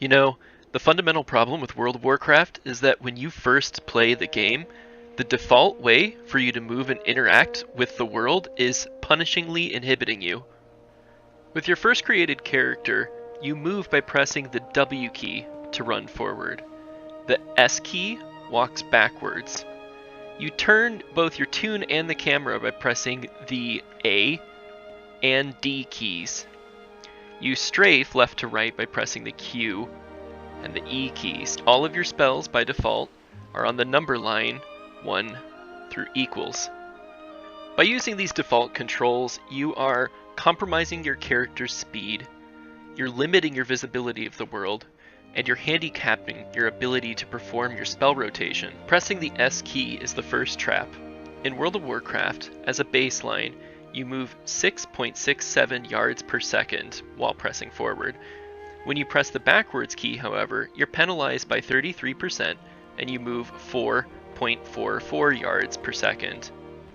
You know, the fundamental problem with World of Warcraft is that when you first play the game, the default way for you to move and interact with the world is punishingly inhibiting you. With your first created character, you move by pressing the W key to run forward. The S key walks backwards. You turn both your toon and the camera by pressing the A and D keys. You strafe left to right by pressing the Q and the E keys. All of your spells by default are on the number line 1 through equals. By using these default controls, you are compromising your character's speed, you're limiting your visibility of the world, and you're handicapping your ability to perform your spell rotation. Pressing the S key is the first trap. In World of Warcraft, as a baseline, you move 6.67 yards per second while pressing forward. When you press the backwards key, however, you're penalized by 33% and you move 4.44 yards per second.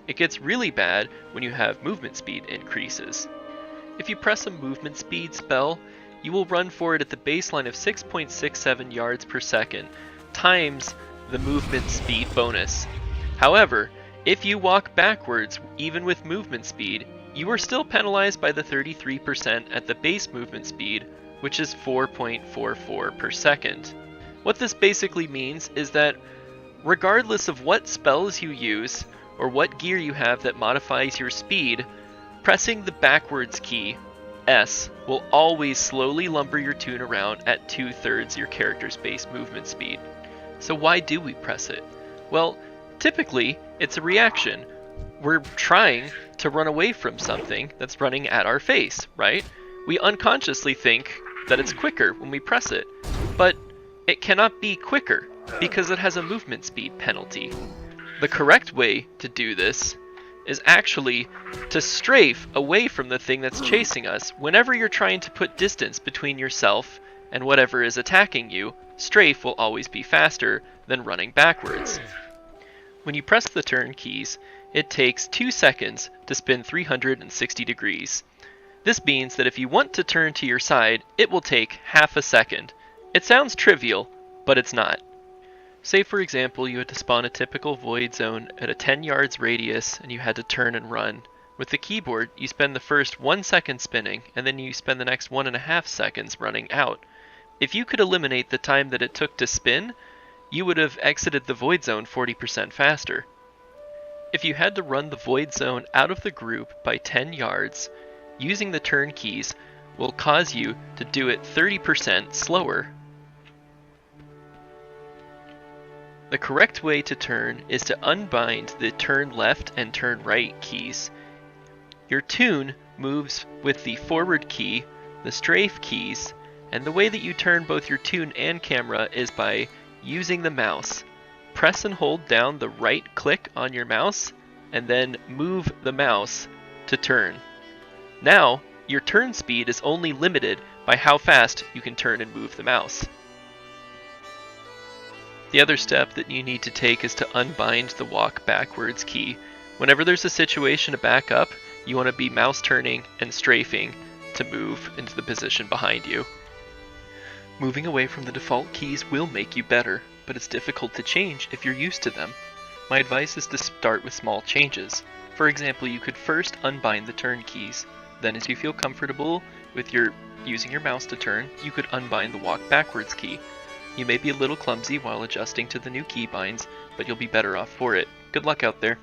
It gets really bad when you have movement speed increases. If you press a movement speed spell, you will run forward at the baseline of 6.67 yards per second times the movement speed bonus. However, if you walk backwards, even with movement speed, you are still penalized by the 33% at the base movement speed, which is 4.44 per second. What this basically means is that regardless of what spells you use, or what gear you have that modifies your speed, pressing the backwards key, S, will always slowly lumber your toon around at 2/3 your character's base movement speed. So why do we press it? Well, typically, it's a reaction. We're trying to run away from something that's running at our face, right? We unconsciously think that it's quicker when we press it, but it cannot be quicker because it has a movement speed penalty. The correct way to do this is actually to strafe away from the thing that's chasing us. Whenever you're trying to put distance between yourself and whatever is attacking you, strafe will always be faster than running backwards. When you press the turn keys, it takes 2 seconds to spin 360 degrees. This means that if you want to turn to your side, it will take half a second. It sounds trivial, but it's not. Say for example you had to spawn a typical void zone at a 10 yards radius and you had to turn and run. With the keyboard, you spend the first 1 second spinning, and then you spend the next 1.5 seconds running out. If you could eliminate the time that it took to spin, you would have exited the void zone 40% faster. If you had to run the void zone out of the group by 10 yards, using the turn keys will cause you to do it 30% slower. The correct way to turn is to unbind the turn left and turn right keys. Your toon moves with the forward key, the strafe keys, and the way that you turn both your toon and camera is by using the mouse. Press and hold down the right click on your mouse, and then move the mouse to turn. Now, your turn speed is only limited by how fast you can turn and move the mouse. The other step that you need to take is to unbind the walk backwards key. Whenever there's a situation to back up, you want to be mouse turning and strafing to move into the position behind you. Moving away from the default keys will make you better, but it's difficult to change if you're used to them. My advice is to start with small changes. For example, you could first unbind the turn keys. Then as you feel comfortable with using your mouse to turn, you could unbind the walk backwards key. You may be a little clumsy while adjusting to the new keybinds, but you'll be better off for it. Good luck out there.